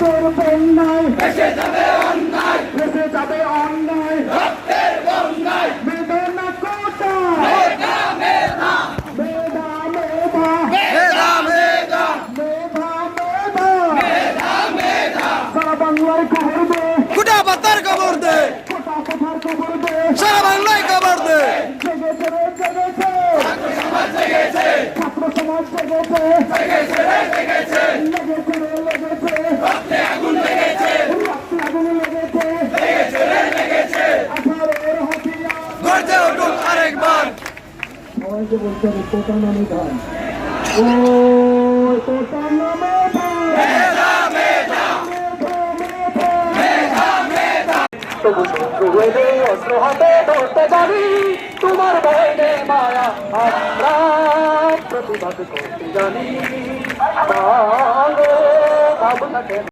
রক্তের বন্যায় ভেসে যাবে অন্যায়, ভেসে যাবে অন্যায়, রক্তের বন্যায়। বেদনা কোটা মেধা মেধা মেধা মেধা মেধা মেধা মেধা মেধা মেধা মেধা। সারা বাংলায় খবর দে, কুটা পাতার খবর দে, কোটা কোথার খবর দে, সারা বাংলায় খবর দে। জেগেছে রে জেগেছে, সমাজ জেগেছে, ছাত্র সমাজ জেগেছে, জেগেছে রে জেগেছে, লেগেছে রে লেগেছে, রক্তে আগুন লেগেছে, রক্তে আগুন লেগেছে, লেগেছে রে লেগেছে। 18 হাতিয়ার। গর্জে উঠুন আরেকবার। সবাইকে বলতে হবে কোটা নামে ধান, ও কোটা নামে ধান, মেধা মেধা মেধা মেধা। তবু শত্রু হইলে অস্ত্র হাতে ধরতে জানি, তোমার ভয় নেই মায়া, আমরা প্রতিবাদ করতে জানি। ভালো ভাবনা কেন